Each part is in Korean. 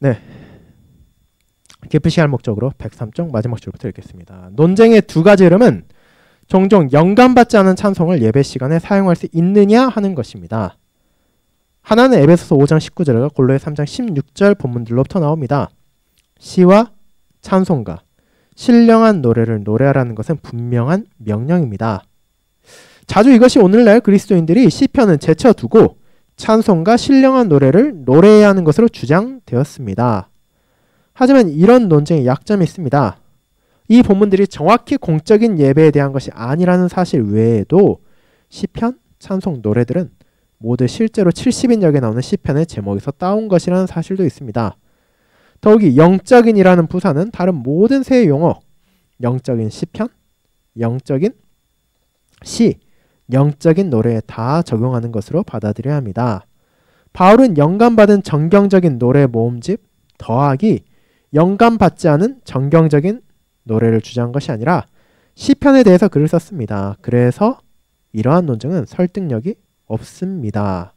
네, 깊으시 할 목적으로 103쪽 마지막 줄부터 읽겠습니다. 논쟁의 두 가지 흐름은 종종 영감받지 않은 찬송을 예배 시간에 사용할 수 있느냐 하는 것입니다. 하나는 에베소서 5장 19절과 골로새 3장 16절 본문들로부터 나옵니다. 시와 찬송가, 신령한 노래를 노래하라는 것은 분명한 명령입니다. 자주 이것이 오늘날 그리스도인들이 시편은 제쳐두고 찬송가, 신령한 노래를 노래해야 하는 것으로 주장되었습니다. 하지만 이런 논쟁에 약점이 있습니다. 이 본문들이 정확히 공적인 예배에 대한 것이 아니라는 사실 외에도 시편, 찬송, 노래들은 모두 실제로 70인역에 나오는 시편의 제목에서 따온 것이라는 사실도 있습니다. 더욱이 영적인이라는 부사는 다른 모든 새 용어, 영적인 시편, 영적인 시, 영적인 노래에 다 적용하는 것으로 받아들여야 합니다. 바울은 영감받은 정경적인 노래 모음집 더하기 영감받지 않은 정경적인 노래를 주장한 것이 아니라 시편에 대해서 글을 썼습니다. 그래서 이러한 논쟁은 설득력이 없습니다.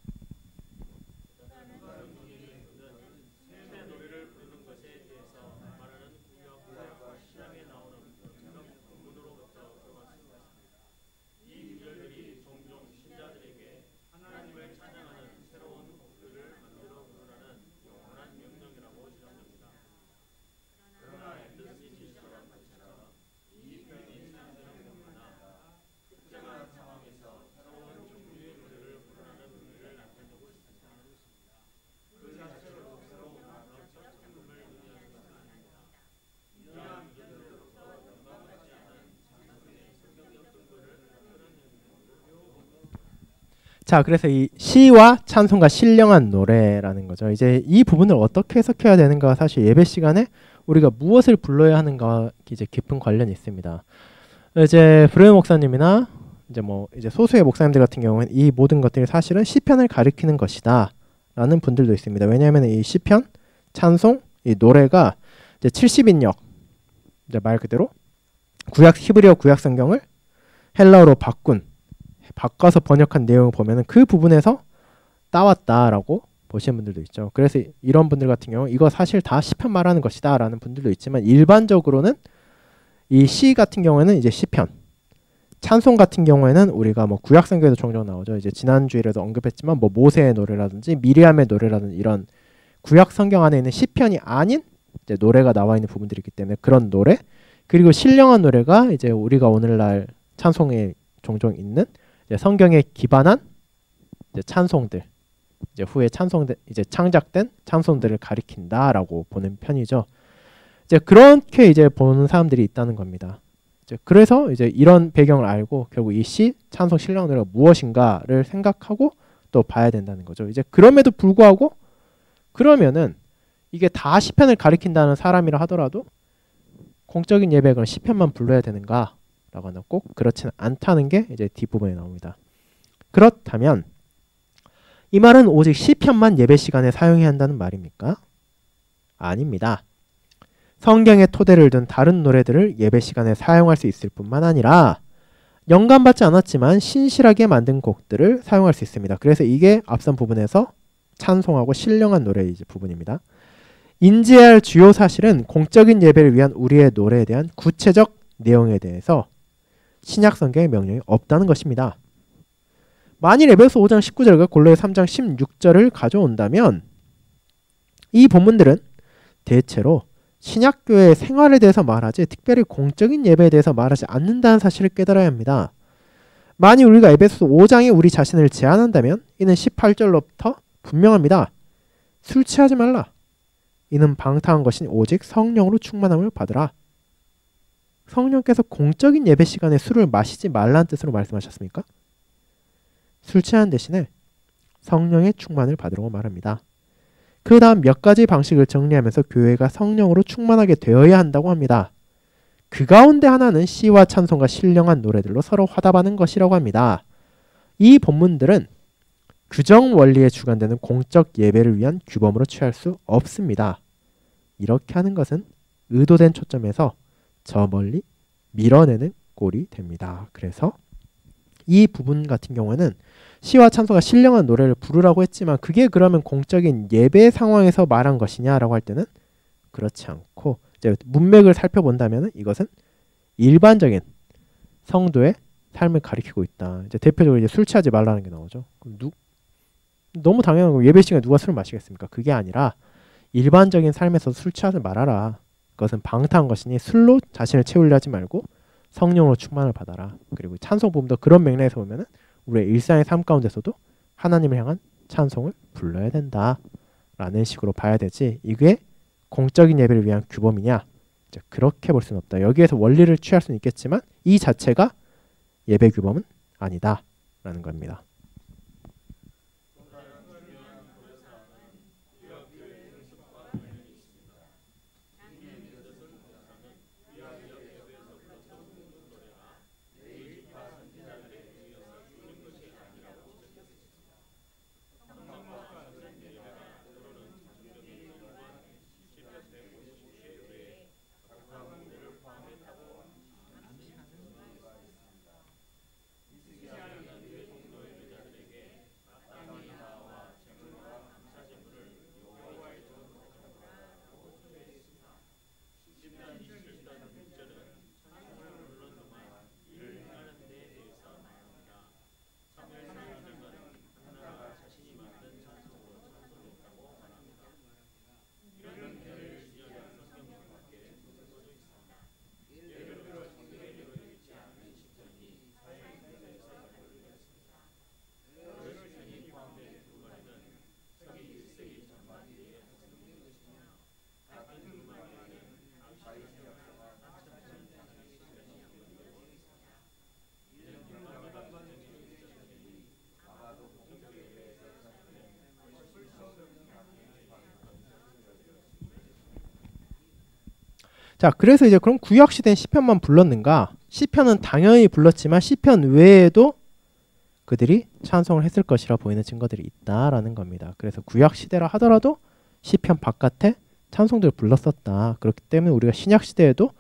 자, 그래서 이 시와 찬송가 신령한 노래라는 거죠. 이제 이 부분을 어떻게 해석해야 되는가, 사실 예배 시간에 우리가 무엇을 불러야 하는가 이제 깊은 관련이 있습니다. 이제 브레우 목사님이나 이제 소수의 목사님들 같은 경우는 이 모든 것들이 사실은 시편을 가리키는 것이다라는 분들도 있습니다. 왜냐하면 이 시편, 찬송, 이 노래가 이제 70인역, 이제 말 그대로 히브리어 구약 성경을 헬라어로 바꿔서 번역한 내용을 보면은 그 부분에서 따왔다라고 보시는 분들도 있죠. 그래서 이런 분들 같은 경우 이거 사실 다 시편 말하는 것이다 라는 분들도 있지만, 일반적으로는 이 시 같은 경우에는 이제 시편, 찬송 같은 경우에는 우리가 뭐 구약 성경에도 종종 나오죠. 이제 지난주에도 언급했지만 뭐 모세의 노래라든지 미리암의 노래라든지 이런 구약 성경 안에 있는 시편이 아닌 이제 노래가 나와 있는 부분들이 있기 때문에 그런 노래, 그리고 신령한 노래가 이제 우리가 오늘날 찬송에 종종 있는 이제 성경에 기반한 이제 찬송들, 이제 후에 찬송들, 이제 창작된 찬송들을 가리킨다라고 보는 편이죠. 이제 그렇게 이제 보는 사람들이 있다는 겁니다. 이제 그래서 이제 이런 배경을 알고 결국 이 시, 찬송, 신령한 노래가 무엇인가를 생각하고 또 봐야 된다는 거죠. 이제 그럼에도 불구하고 그러면은 이게 다 시편을 가리킨다는 사람이라 하더라도 공적인 예배에 그럼 시편만 불러야 되는가? 라고는 꼭 그렇지는 않다는 게 이제 뒷부분에 나옵니다. 그렇다면 이 말은 오직 시편만 예배 시간에 사용해야 한다는 말입니까? 아닙니다. 성경의 토대를 둔 다른 노래들을 예배 시간에 사용할 수 있을 뿐만 아니라 영감받지 않았지만 신실하게 만든 곡들을 사용할 수 있습니다. 그래서 이게 앞선 부분에서 찬송하고 신령한 노래 이제 부분입니다. 인지해야 할 주요 사실은 공적인 예배를 위한 우리의 노래에 대한 구체적 내용에 대해서 신약 성경의 명령이 없다는 것입니다. 만일 에베소 5장 19절과 골로새 3장 16절을 가져온다면 이 본문들은 대체로 신약교회의 생활에 대해서 말하지 특별히 공적인 예배에 대해서 말하지 않는다는 사실을 깨달아야 합니다. 만일 우리가 에베소 5장에 우리 자신을 제한한다면 이는 18절로부터 분명합니다. 술 취하지 말라. 이는 방탕한 것이 오직 성령으로 충만함을 받으라. 성령께서 공적인 예배 시간에 술을 마시지 말라는 뜻으로 말씀하셨습니까? 술 취하는 대신에 성령의 충만을 받으라고 말합니다. 그 다음 몇 가지 방식을 정리하면서 교회가 성령으로 충만하게 되어야 한다고 합니다. 그 가운데 하나는 시와 찬송과 신령한 노래들로 서로 화답하는 것이라고 합니다. 이 본문들은 규정 원리에 주관되는 공적 예배를 위한 규범으로 취할 수 없습니다. 이렇게 하는 것은 의도된 초점에서 저 멀리 밀어내는 꼴이 됩니다. 그래서 이 부분 같은 경우는 시와 찬송가 신령한 노래를 부르라고 했지만 그게 그러면 공적인 예배 상황에서 말한 것이냐라고 할 때는 그렇지 않고 이제 문맥을 살펴본다면 이것은 일반적인 성도의 삶을 가리키고 있다. 이제 대표적으로 이제 술 취하지 말라는 게 나오죠. 그럼 너무 당연한 거 예배 시간에 누가 술을 마시겠습니까? 그게 아니라 일반적인 삶에서 술 취하지 말아라. 그것은 방탕한 것이니 술로 자신을 채우려 하지 말고 성령으로 충만을 받아라. 그리고 찬송 부분도 그런 맥락에서 보면은 우리의 일상의 삶 가운데서도 하나님을 향한 찬송을 불러야 된다라는 식으로 봐야 되지. 이게 공적인 예배를 위한 규범이냐? 그렇게 볼 수는 없다. 여기에서 원리를 취할 수는 있겠지만 이 자체가 예배 규범은 아니다라는 겁니다. 자, 그래서 이제 그럼 구약 시대는 시편만 불렀는가? 시편은 당연히 불렀지만 시편 외에도 그들이 찬송을 했을 것이라 보이는 증거들이 있다라는 겁니다. 그래서 구약 시대라 하더라도 시편 바깥에 찬송들을 불렀었다. 그렇기 때문에 우리가 신약 시대에도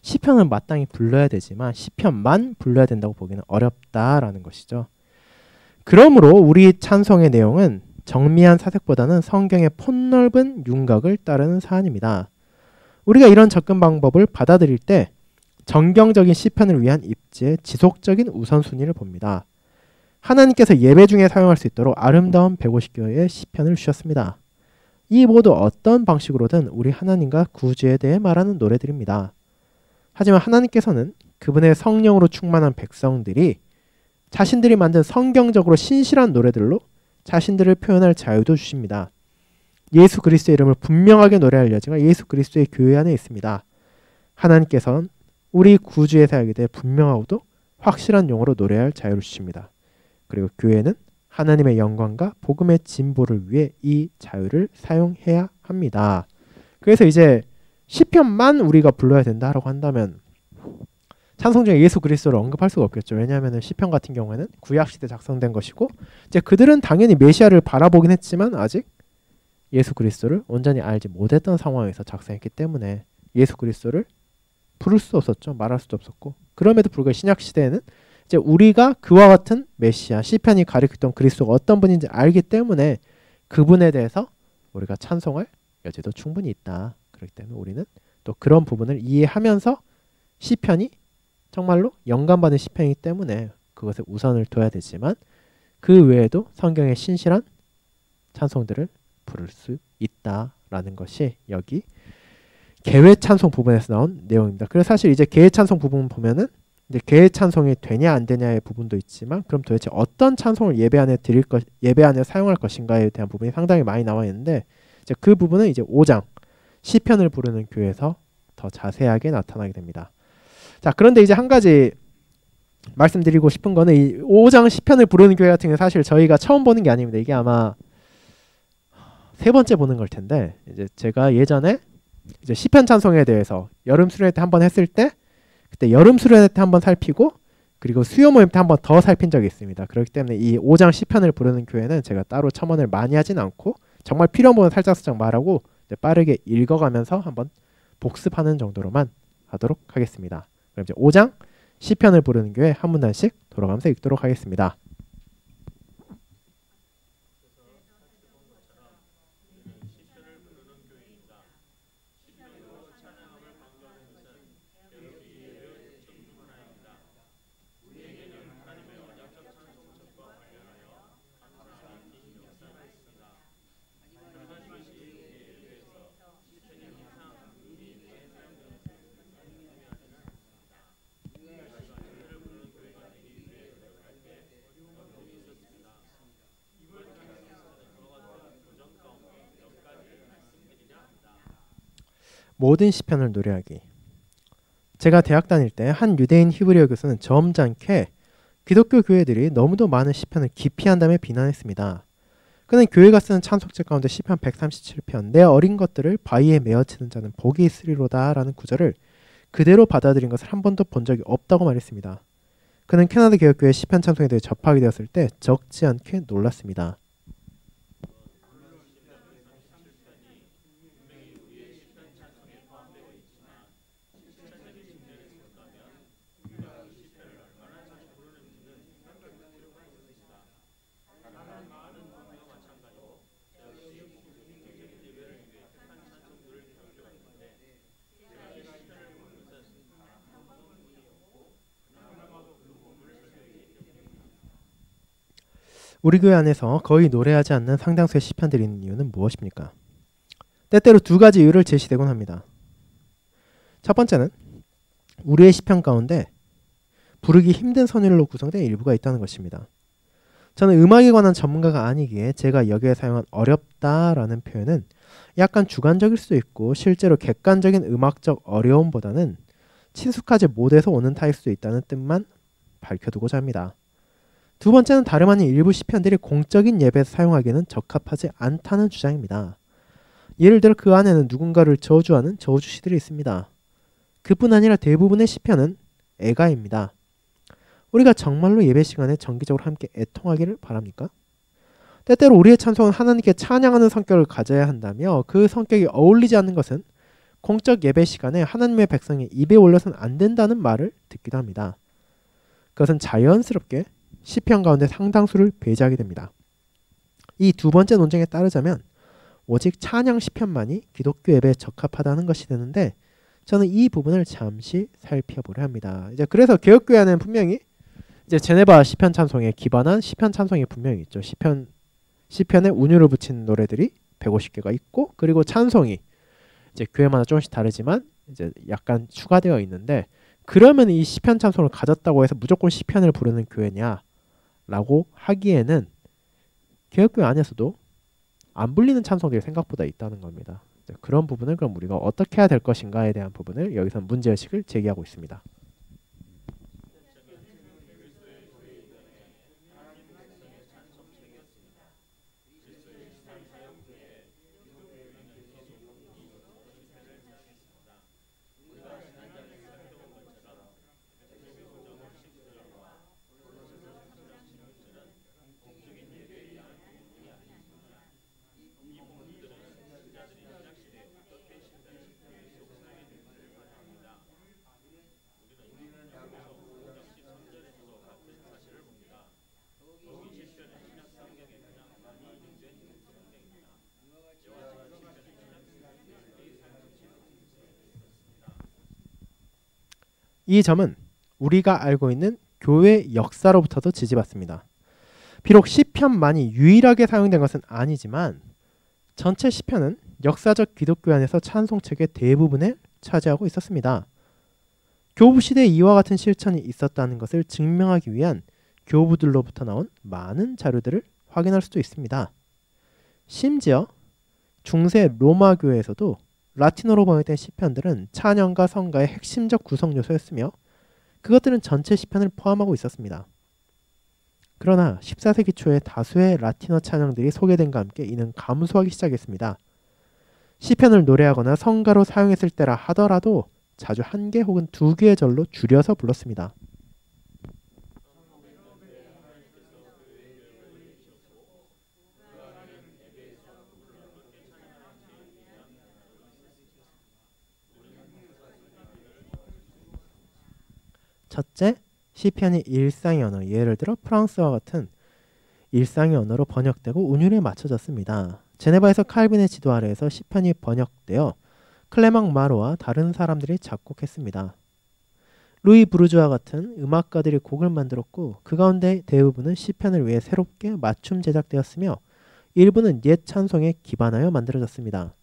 시편을 마땅히 불러야 되지만 시편만 불러야 된다고 보기는 어렵다라는 것이죠. 그러므로 우리 찬송의 내용은 정미한 사색보다는 성경의 폭넓은 윤곽을 따르는 사안입니다. 우리가 이런 접근 방법을 받아들일 때 정경적인 시편을 위한 입지의 지속적인 우선순위를 봅니다. 하나님께서 예배 중에 사용할 수 있도록 아름다운 150개의 시편을 주셨습니다. 이 모두 어떤 방식으로든 우리 하나님과 구주에 대해 말하는 노래들입니다. 하지만 하나님께서는 그분의 성령으로 충만한 백성들이 자신들이 만든 성경적으로 신실한 노래들로 자신들을 표현할 자유도 주십니다. 예수 그리스도의 이름을 분명하게 노래할 여지가 예수 그리스도의 교회 안에 있습니다. 하나님께서는 우리 구주의 사역에 대해 분명하고도 확실한 용어로 노래할 자유를 주십니다. 그리고 교회는 하나님의 영광과 복음의 진보를 위해 이 자유를 사용해야 합니다. 그래서 이제 시편만 우리가 불러야 된다라고 한다면 찬송 중에 예수 그리스도를 언급할 수가 없겠죠. 왜냐하면 시편 같은 경우에는 구약 시대 작성된 것이고 이제 그들은 당연히 메시아를 바라보긴 했지만 아직 예수 그리스도를 온전히 알지 못했던 상황에서 작성했기 때문에 예수 그리스도를 부를 수 없었죠. 말할 수도 없었고 그럼에도 불구하고 신약 시대에는 이제 우리가 그와 같은 메시아 시편이 가리켰던 그리스도가 어떤 분인지 알기 때문에 그분에 대해서 우리가 찬송할 여지도 충분히 있다. 그렇기 때문에 우리는 또 그런 부분을 이해하면서 시편이 정말로 영감받은 시편이기 때문에 그것에 우선을 둬야 되지만 그 외에도 성경의 신실한 찬송들을 부를 수 있다라는 것이 여기 개회 찬송 부분에서 나온 내용입니다. 그래서 사실 이제 개회 찬송 부분 보면은 이제 개회 찬송이 되냐 안 되냐의 부분도 있지만 그럼 도대체 어떤 찬송을 예배 안에 사용할 것인가에 대한 부분이 상당히 많이 나와 있는데 이제 그 부분은 이제 5장 시편을 부르는 교회에서 더 자세하게 나타나게 됩니다. 자, 그런데 이제 한 가지 말씀드리고 싶은 거는 이 5장 시편을 부르는 교회 같은 경우는 사실 저희가 처음 보는 게 아닙니다. 이게 아마 세 번째 보는 걸 텐데 이제 제가 예전에 이제 시편 찬송에 대해서 여름 수련회 때 한번 했을 때 그때 여름 수련회 때 한번 살피고 그리고 수요 모임 때 한번 더 살핀 적이 있습니다. 그렇기 때문에 이 5장 시편을 부르는 교회는 제가 따로 첨언을 많이 하진 않고 정말 필요한 부분 살짝 말하고 이제 빠르게 읽어가면서 한번 복습하는 정도로만 하도록 하겠습니다. 그럼 이제 5장 시편을 부르는 교회 한 문단씩 돌아가면서 읽도록 하겠습니다. 모든 시편을 노래하기. 제가 대학 다닐 때 한 유대인 히브리어 교수는 점잖게 기독교 교회들이 너무도 많은 시편을 기피한 다음에 비난했습니다. 그는 교회가 쓰는 찬송책 가운데 시편 137편 내 어린 것들을 바위에 메어치는 자는 복이 있으리로다 라는 구절을 그대로 받아들인 것을 한 번도 본 적이 없다고 말했습니다. 그는 캐나다 개혁교회 시편 찬송에 대해 접하게 되었을 때 적지 않게 놀랐습니다. 우리 교회 안에서 거의 노래하지 않는 상당수의 시편들이 있는 이유는 무엇입니까? 때때로 두 가지 이유를 제시되곤 합니다. 첫 번째는 우리의 시편 가운데 부르기 힘든 선율로 구성된 일부가 있다는 것입니다. 저는 음악에 관한 전문가가 아니기에 제가 여기에 사용한 어렵다라는 표현은 약간 주관적일 수도 있고 실제로 객관적인 음악적 어려움보다는 친숙하지 못해서 오는 타일 수도 있다는 뜻만 밝혀두고자 합니다. 두 번째는 다름 아닌 일부 시편들이 공적인 예배에서 사용하기에는 적합하지 않다는 주장입니다. 예를 들어 그 안에는 누군가를 저주하는 저주시들이 있습니다. 그뿐 아니라 대부분의 시편은 애가입니다. 우리가 정말로 예배 시간에 정기적으로 함께 애통하기를 바랍니까? 때때로 우리의 찬송은 하나님께 찬양하는 성격을 가져야 한다며 그 성격이 어울리지 않는 것은 공적 예배 시간에 하나님의 백성이 입에 올려서는 안 된다는 말을 듣기도 합니다. 그것은 자연스럽게 시편 가운데 상당수를 배제하게 됩니다. 이 두 번째 논쟁에 따르자면 오직 찬양 시편만이 기독교 예배에 적합하다는 것이 되는데 저는 이 부분을 잠시 살펴보려 합니다. 이제 그래서 개혁교회 안에는 분명히 이제 제네바 시편 찬송에 기반한 시편 찬송이 분명히 있죠. 시편에 운율을 붙인 노래들이 150개가 있고 그리고 찬송이 이제 교회마다 조금씩 다르지만 이제 약간 추가되어 있는데 그러면 이 시편 찬송을 가졌다고 해서 무조건 시편을 부르는 교회냐? 라고 하기에는 개혁교회 안에서도 안 불리는 찬송들이 생각보다 있다는 겁니다. 그런 부분을 그럼 우리가 어떻게 해야 될 것인가에 대한 부분을 여기서 문제의식을 제기하고 있습니다. 이 점은 우리가 알고 있는 교회 역사로부터도 지지받습니다. 비록 시편만이 유일하게 사용된 것은 아니지만 전체 시편은 역사적 기독교 안에서 찬송책의 대부분을 차지하고 있었습니다. 교부 시대에 이와 같은 실천이 있었다는 것을 증명하기 위한 교부들로부터 나온 많은 자료들을 확인할 수도 있습니다. 심지어 중세 로마 교회에서도 라틴어로 번역된 시편들은 찬양과 성가의 핵심적 구성 요소였으며 그것들은 전체 시편을 포함하고 있었습니다. 그러나 14세기 초에 다수의 라틴어 찬양들이 소개된과 함께 이는 감소하기 시작했습니다. 시편을 노래하거나 성가로 사용했을 때라 하더라도 자주 한 개 혹은 두 개의 절로 줄여서 불렀습니다. 첫째, 시편이 일상의 언어, 예를 들어 프랑스와 같은 일상의 언어로 번역되고 운율에 맞춰졌습니다. 제네바에서 칼빈의 지도 아래에서 시편이 번역되어 클레망 마로와 다른 사람들이 작곡했습니다. 루이 부르주아 같은 음악가들이 곡을 만들었고 그 가운데 대부분은 시편을 위해 새롭게 맞춤 제작되었으며 일부는 옛 찬송에 기반하여 만들어졌습니다.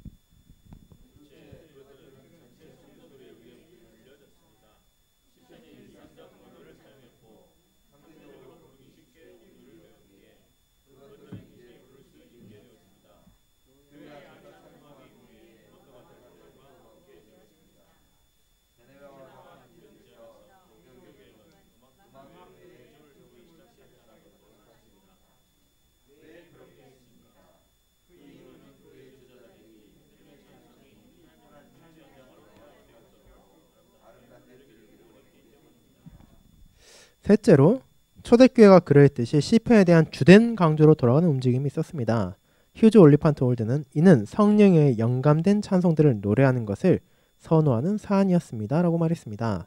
셋째로 초대교회가 그러했듯이 시편에 대한 주된 강조로 돌아가는 움직임이 있었습니다. 휴즈 올리판트 홀드는 이는 성령의 영감된 찬송들을 노래하는 것을 선호하는 사안이었습니다. 라고 말했습니다.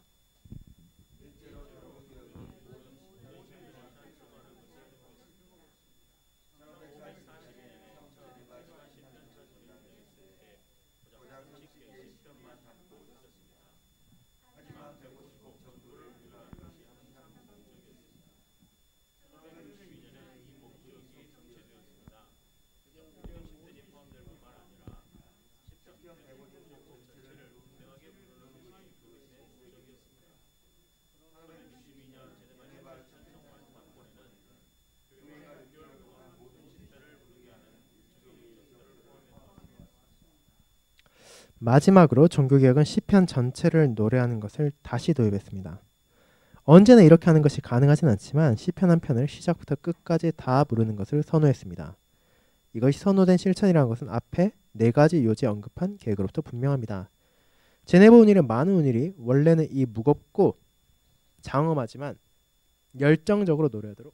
마지막으로 종교개혁은 시편 전체를 노래하는 것을 다시 도입했습니다. 언제나 이렇게 하는 것이 가능하진 않지만 시편 한 편을 시작부터 끝까지 다 부르는 것을 선호했습니다. 이것이 선호된 실천이라는 것은 앞에 4가지 요지에 언급한 계획으로부터 분명합니다. 제네바 운율의 많은 운율이 원래는 이 무겁고 장엄하지만 열정적으로 노래하도록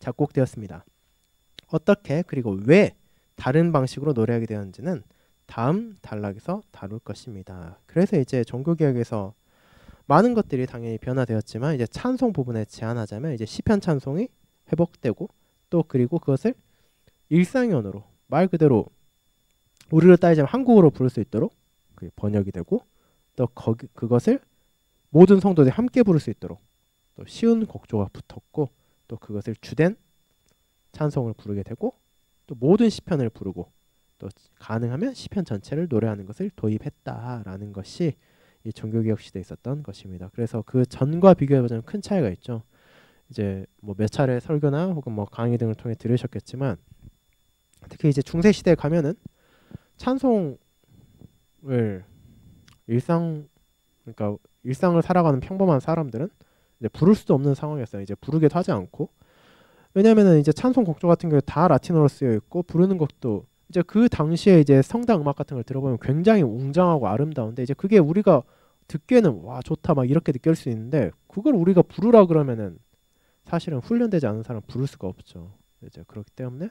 작곡되었습니다. 어떻게 그리고 왜 다른 방식으로 노래하게 되었는지는 다음 단락에서 다룰 것입니다. 그래서 이제 종교개혁에서 많은 것들이 당연히 변화되었지만 이제 찬송 부분에 제한하자면 이제 시편 찬송이 회복되고 또 그리고 그것을 일상연어로 말 그대로 우리로 따지자면 한국어로 부를 수 있도록 번역이 되고 또 그것을 모든 성도들이 함께 부를 수 있도록 또 쉬운 곡조가 붙었고 또 그것을 주된 찬송을 부르게 되고 또 모든 시편을 부르고 또 가능하면 시편 전체를 노래하는 것을 도입했다라는 것이 이 종교개혁 시대에 있었던 것입니다. 그래서 그 전과 비교해보자면 큰 차이가 있죠. 이제 뭐 몇 차례 설교나 혹은 뭐 강의 등을 통해 들으셨겠지만 특히 이제 중세 시대에 가면은 찬송을 그러니까 일상을 살아가는 평범한 사람들은 이제 부를 수도 없는 상황이었어요. 이제 부르기도 하지 않고 왜냐면은 이제 찬송 곡조 같은 경우에 다 라틴어로 쓰여 있고 부르는 것도 이제 그 당시에 이제 성당 음악 같은 걸 들어보면 굉장히 웅장하고 아름다운데 이제 그게 우리가 듣기에는 와 좋다 막 이렇게 느낄 수 있는데 그걸 우리가 부르라 그러면은 사실은 훈련되지 않은 사람 부를 수가 없죠. 이제 그렇기 때문에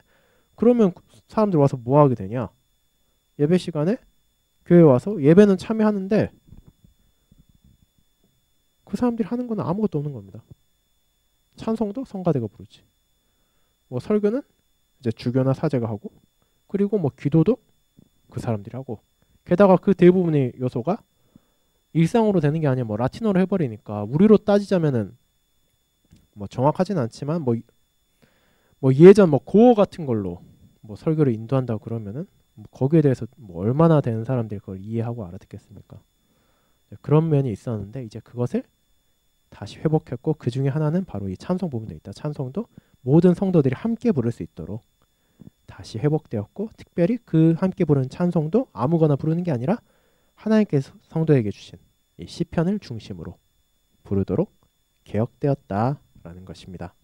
그러면 사람들 와서 뭐 하게 되냐? 예배 시간에 교회 와서 예배는 참여하는데 그 사람들이 하는 건 아무것도 없는 겁니다. 찬송도 성가대가 부르지. 뭐 설교는 이제 주교나 사제가 하고 그리고 뭐 기도도 그 사람들이 하고 게다가 그 대부분의 요소가 일상으로 되는 게 아니라 뭐 라틴어로 해버리니까 우리로 따지자면은 뭐 정확하진 않지만 뭐 예전 뭐 고어 같은 걸로 뭐 설교를 인도한다고 그러면은 뭐 거기에 대해서 뭐 얼마나 되는 사람들이 그걸 이해하고 알아듣겠습니까? 그런 면이 있었는데 이제 그것을 다시 회복했고 그 중에 하나는 바로 이 찬송 부분에 있다. 찬송도 모든 성도들이 함께 부를 수 있도록 다시 회복되었고 특별히 그 함께 부르는 찬송도 아무거나 부르는 게 아니라 하나님께서 성도에게 주신 이 시편을 중심으로 부르도록 개혁되었다라는 것입니다.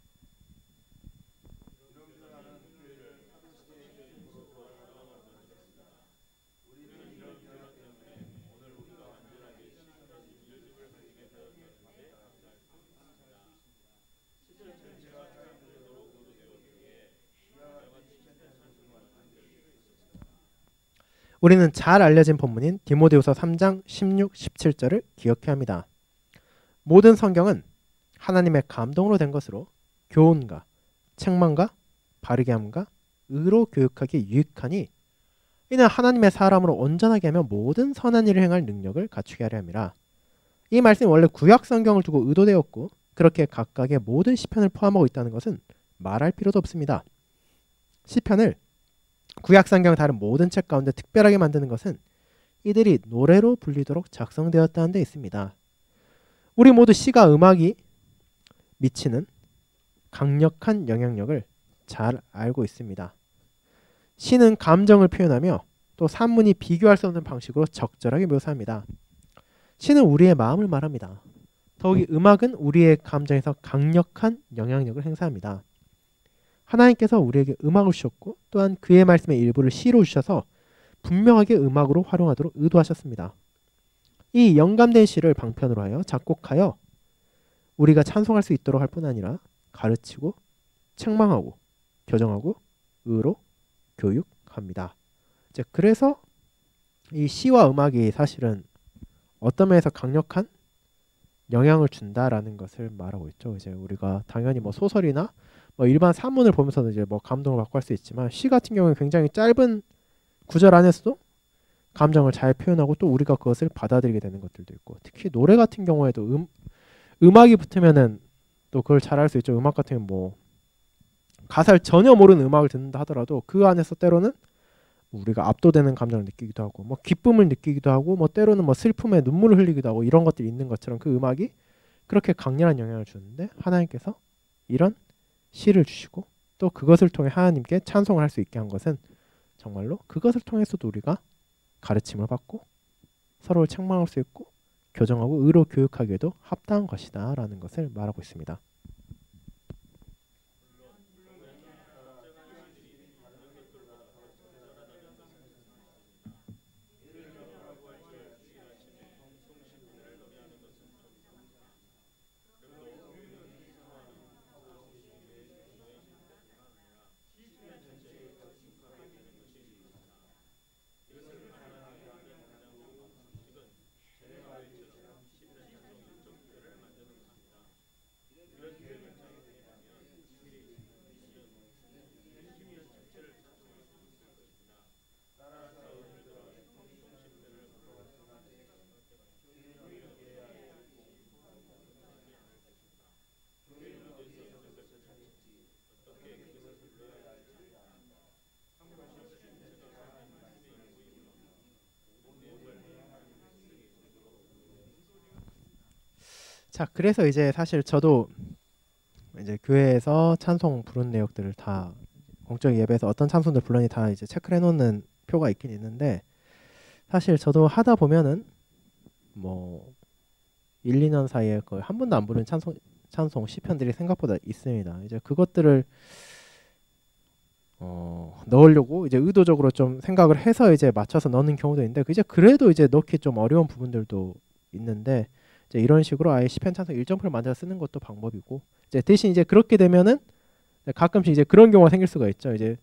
우리는 잘 알려진 본문인 디모데후서 3장 16, 17절을 기억해야 합니다. 모든 성경은 하나님의 감동으로 된 것으로 교훈과 책망과 바르게 함과 의로 교육하기 유익하니 이는 하나님의 사람으로 온전하게 하며 모든 선한 일을 행할 능력을 갖추게 하려 함이라. 이 말씀이 원래 구약 성경을 두고 의도되었고 그렇게 각각의 모든 시편을 포함하고 있다는 것은 말할 필요도 없습니다. 시편을 구약 성경 다른 모든 책 가운데 특별하게 만드는 것은 이들이 노래로 불리도록 작성되었다는 데 있습니다. 우리 모두 시가 음악이 미치는 강력한 영향력을 잘 알고 있습니다. 시는 감정을 표현하며 또 산문이 비교할 수 없는 방식으로 적절하게 묘사합니다. 시는 우리의 마음을 말합니다. 더욱이 음악은 우리의 감정에서 강력한 영향력을 행사합니다. 하나님께서 우리에게 음악을 주셨고 또한 그의 말씀의 일부를 시로 주셔서 분명하게 음악으로 활용하도록 의도하셨습니다. 이 영감된 시를 방편으로 하여 작곡하여 우리가 찬송할 수 있도록 할 뿐 아니라 가르치고 책망하고 교정하고 의로 교육합니다. 이제 그래서 이 시와 음악이 사실은 어떤 면에서 강력한 영향을 준다라는 것을 말하고 있죠. 이제 우리가 당연히 뭐 소설이나 뭐 일반 산문을 보면서도 이제 뭐 감동을 받고 할 수 있지만 시 같은 경우는 굉장히 짧은 구절 안에서도 감정을 잘 표현하고 또 우리가 그것을 받아들이게 되는 것들도 있고, 특히 노래 같은 경우에도 음악이 붙으면은 또 그걸 잘 할 수 있죠. 음악 같은 경우는 뭐 가사를 전혀 모르는 음악을 듣는다 하더라도 그 안에서 때로는 우리가 압도되는 감정을 느끼기도 하고 뭐 기쁨을 느끼기도 하고 뭐 때로는 뭐 슬픔에 눈물을 흘리기도 하고 이런 것들이 있는 것처럼 그 음악이 그렇게 강렬한 영향을 주는데, 하나님께서 이런 시를 주시고 또 그것을 통해 하나님께 찬송을 할 수 있게 한 것은 정말로 그것을 통해서도 우리가 가르침을 받고 서로를 책망할 수 있고 교정하고 의로 교육하기에도 합당한 것이다 라는 것을 말하고 있습니다. 자, 그래서 이제 사실 저도 이제 교회에서 찬송 부른 내역들을 다 공적 예배에서 어떤 찬송들 불렀니 다 이제 체크를 해놓는 표가 있긴 있는데, 사실 저도 하다 보면은 뭐 1, 2년 사이에 거의 한 번도 안 부른 찬송 시편들이 생각보다 있습니다. 이제 그것들을 넣으려고 이제 의도적으로 좀 생각을 해서 이제 맞춰서 넣는 경우도 있는데, 이제 그래도 이제 넣기 좀 어려운 부분들도 있는데, 이제 이런 식으로 아예 시편 찬송 일정표를 만들어 쓰는 것도 방법이고, 이제 대신 이제 그렇게 되면은 가끔씩 이제 그런 경우가 생길 수가 있죠. 이제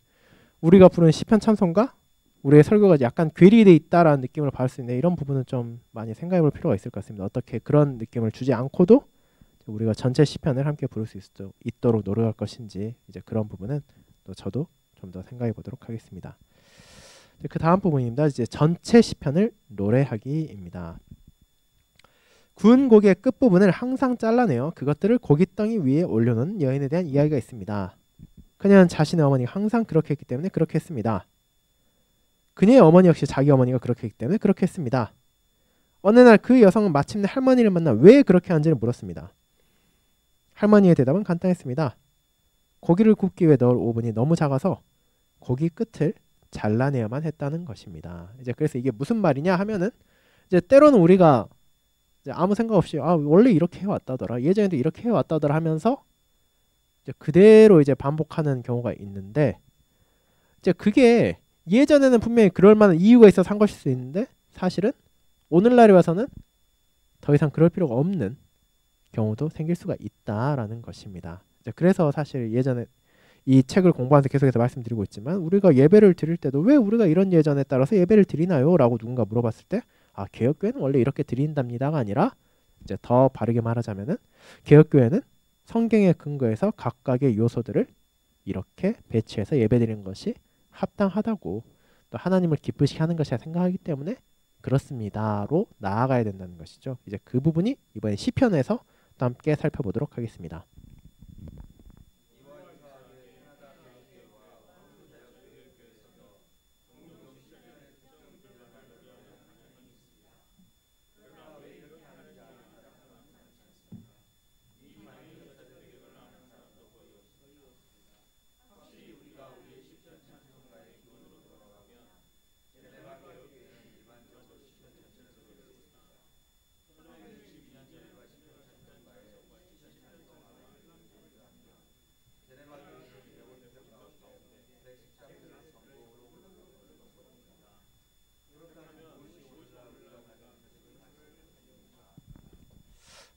우리가 부르는 시편 찬송과 우리의 설교가 약간 괴리돼 있다라는 느낌을 받을 수 있는데, 이런 부분은 좀 많이 생각해 볼 필요가 있을 것 같습니다. 어떻게 그런 느낌을 주지 않고도 우리가 전체 시편을 함께 부를 수 있도록 노력할 것인지, 이제 그런 부분은 또 저도 좀 더 생각해 보도록 하겠습니다. 그 다음 부분입니다. 이제 전체 시편을 노래하기입니다. 구운 고기의 끝부분을 항상 잘라내어 그것들을 고깃덩이 위에 올려놓은 여인에 대한 이야기가 있습니다. 그녀는 자신의 어머니가 항상 그렇게 했기 때문에 그렇게 했습니다. 그녀의 어머니 역시 자기 어머니가 그렇게 했기 때문에 그렇게 했습니다. 어느 날 그 여성은 마침내 할머니를 만나 왜 그렇게 한지를 물었습니다. 할머니의 대답은 간단했습니다. 고기를 굽기 위해 넣을 오븐이 너무 작아서 고기 끝을 잘라내야만 했다는 것입니다. 이제 그래서 이게 무슨 말이냐 하면은, 이제 때로는 우리가 이제 아무 생각 없이 원래 이렇게 해왔다더라, 예전에도 이렇게 해왔다더라 하면서 이제 그대로 이제 반복하는 경우가 있는데, 이제 그게 예전에는 분명히 그럴 만한 이유가 있어서 한 것일 수 있는데, 사실은 오늘날에 와서는 더 이상 그럴 필요가 없는 경우도 생길 수가 있다라는 것입니다. 이제 그래서 사실 예전에 이 책을 공부하면서 계속해서 말씀드리고 있지만, 우리가 예배를 드릴 때도 왜 우리가 이런 예전에 따라서 예배를 드리나요? 라고 누군가 물어봤을 때 개혁교회는 원래 이렇게 드린답니다가 아니라, 이제 더 바르게 말하자면은 개혁교회는 성경에 근거해서 각각의 요소들을 이렇게 배치해서 예배드리는 것이 합당하다고, 또 하나님을 기쁘시게 하는 것이라 생각하기 때문에 그렇습니다로 나아가야 된다는 것이죠. 이제 그 부분이 이번에 시편에서 또 함께 살펴보도록 하겠습니다.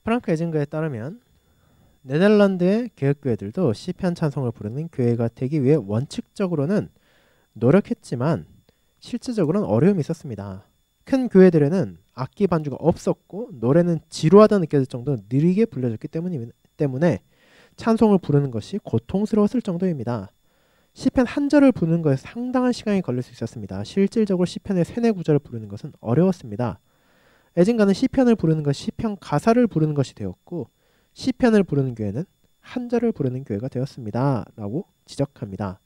프랑크 에징거에 따르면 네덜란드의 개혁교회들도 시편 찬송을 부르는 교회가 되기 위해 원칙적으로는 노력했지만 실질적으로는 어려움이 있었습니다. 큰 교회들에는 악기 반주가 없었고 노래는 지루하다 느껴질 정도로 느리게 불려졌기 때문에 찬송을 부르는 것이 고통스러웠을 정도입니다. 시편 한 절을 부르는 것에 상당한 시간이 걸릴 수 있었습니다. 실질적으로 시편의 세네 구절을 부르는 것은 어려웠습니다. 애진가는 시편을 부르는 것이 시편 가사를 부르는 것이 되었고 시편을 부르는 교회는 한 절을 부르는 교회가 되었습니다. 라고 지적합니다.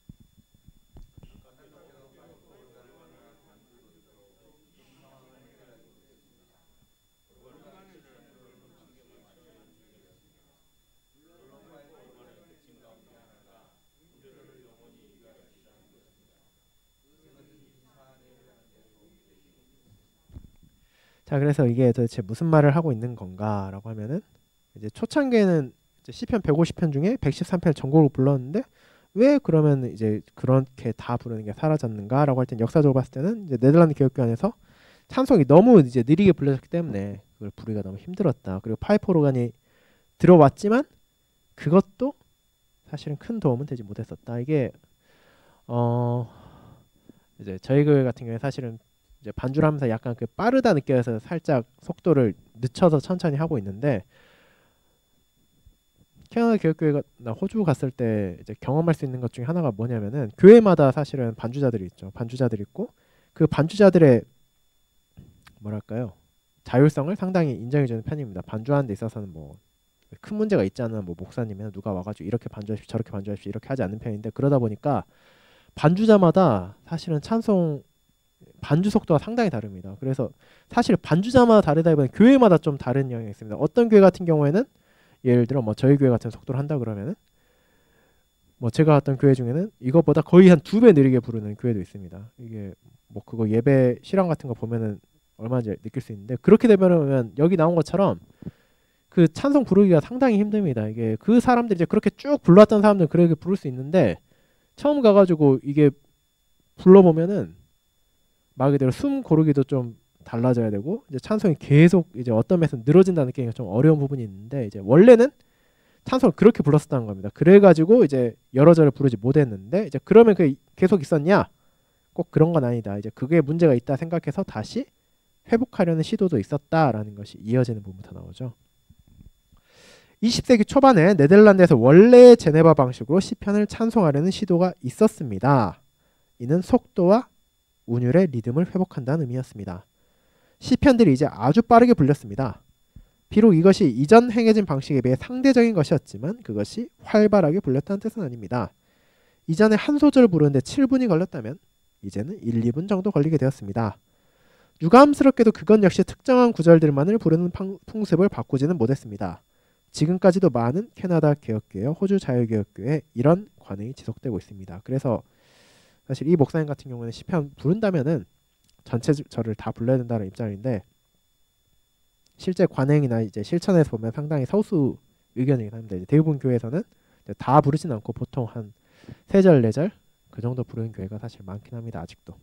자, 그래서 이게 도대체 무슨 말을 하고 있는 건가라고 하면은 이제 초창기에는 이제 시편 150편 중에 113편을 전곡으로 불렀는데 왜 그러면 이제 그렇게 다 부르는 게 사라졌는가라고 할 땐 역사적으로 봤을 때는 이제 네덜란드 개혁교 안에서 찬송이 너무 이제 느리게 불려졌기 때문에 그걸 부르기가 너무 힘들었다. 그리고 파이프 오르간이 들어왔지만 그것도 사실은 큰 도움은 되지 못했었다. 이게 이제 저희 교회 같은 경우에 사실은 이제 반주를 하면서 약간 그 빠르다 느껴서 살짝 속도를 늦춰서 천천히 하고 있는데 캐나다 교육교회가 나 호주 갔을 때 이제 경험할 수 있는 것 중에 하나가 뭐냐면은 교회마다 사실은 반주자들이 있죠. 반주자들이 있고 그 반주자들의 뭐랄까요 자율성을 상당히 인정해주는 편입니다. 반주하는 데 있어서는 뭐 큰 문제가 있지 않은 뭐 목사님이나 누가 와가지고 이렇게 반주하십시오 저렇게 반주하십시오 이렇게 하지 않는 편인데 그러다 보니까 반주자마다 사실은 찬송 반주 속도가 상당히 다릅니다. 그래서 사실 반주자마다 다르다기보다 교회마다 좀 다른 영향이 있습니다. 어떤 교회 같은 경우에는 예를 들어 뭐 저희 교회 같은 속도를 한다 그러면은 뭐 제가 갔던 교회 중에는 이것보다 거의 한 2배 느리게 부르는 교회도 있습니다. 이게 뭐 그거 예배 실황 같은 거 보면은 얼마인지 느낄 수 있는데 그렇게 되면 여기 나온 것처럼 그 찬송 부르기가 상당히 힘듭니다. 이게 그 사람들이 이제 그렇게 쭉 불렀던 사람들은 그렇게 부를 수 있는데 처음 가가지고 이게 불러보면은 말 그대로 숨 고르기도 좀 달라져야 되고 이제 찬송이 계속 이제 어떤 면에서 늘어진다는 느낌이 좀 어려운 부분이 있는데 이제 원래는 찬송을 그렇게 불렀었다는 겁니다. 그래가지고 이제 여러 절을 부르지 못했는데 이제 그러면 그 계속 있었냐? 꼭 그런 건 아니다. 이제 그게 문제가 있다 생각해서 다시 회복하려는 시도도 있었다라는 것이 이어지는 부분부터 나오죠. 20세기 초반에 네덜란드에서 원래의 제네바 방식으로 시편을 찬송하려는 시도가 있었습니다. 이는 속도와 운율의 리듬을 회복한다는 의미였습니다. 시편들이 이제 아주 빠르게 불렸습니다. 비록 이것이 이전 행해진 방식에 비해 상대적인 것이었지만 그것이 활발하게 불렸다는 뜻은 아닙니다. 이전에 한 소절을 부르는데 7분이 걸렸다면 이제는 1, 2분 정도 걸리게 되었습니다. 유감스럽게도 그건 역시 특정한 구절들만을 부르는 풍습을 바꾸지는 못했습니다. 지금까지도 많은 캐나다 개혁교회와 호주 자유개혁교회에 이런 관행이 지속되고 있습니다. 그래서 사실 이 목사님 같은 경우는 시편 부른다면은 전체 절을 다 불러야 된다는 입장인데 실제 관행이나 이제 실천에서 보면 상당히 소수 의견이긴 합니다. 이제 대부분 교회에서는 다 부르진 않고 보통 한 3절, 4절 그 정도 부르는 교회가 사실 많긴 합니다. 아직도.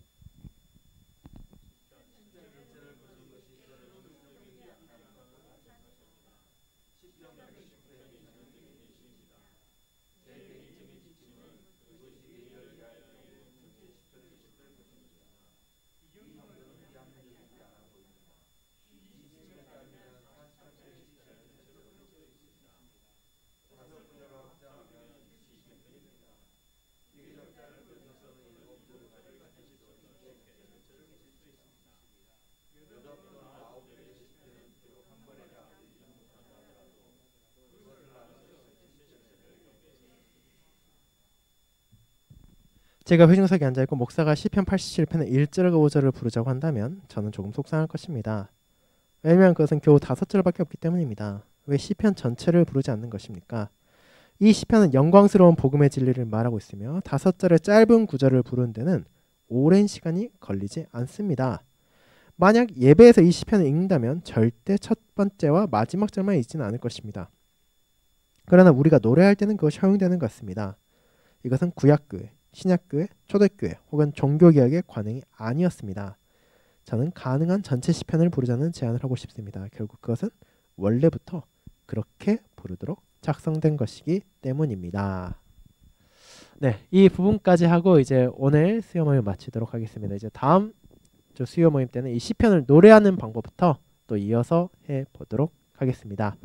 제가 회중석에 앉아있고 목사가 시편 87편의 1절과 5절을 부르자고 한다면 저는 조금 속상할 것입니다. 왜냐하면 그것은 겨우 5절밖에 없기 때문입니다. 왜 시편 전체를 부르지 않는 것입니까? 이 시편은 영광스러운 복음의 진리를 말하고 있으며 5절의 짧은 구절을 부르는 데는 오랜 시간이 걸리지 않습니다. 만약 예배에서 이 시편을 읽는다면 절대 첫 번째와 마지막 절만 읽지는 않을 것입니다. 그러나 우리가 노래할 때는 그것이 허용되는 것 같습니다. 이것은 구약교회, 신약교회, 초대교회 혹은 종교개혁의 관행이 아니었습니다. 저는 가능한 전체 시편을 부르자는 제안을 하고 싶습니다. 결국 그것은 원래부터 그렇게 부르도록 작성된 것이기 때문입니다. 네, 이 부분까지 하고 이제 오늘 수요 모임 마치도록 하겠습니다. 이제 다음 저 수요 모임 때는 이 시편을 노래하는 방법부터 또 이어서 해 보도록 하겠습니다.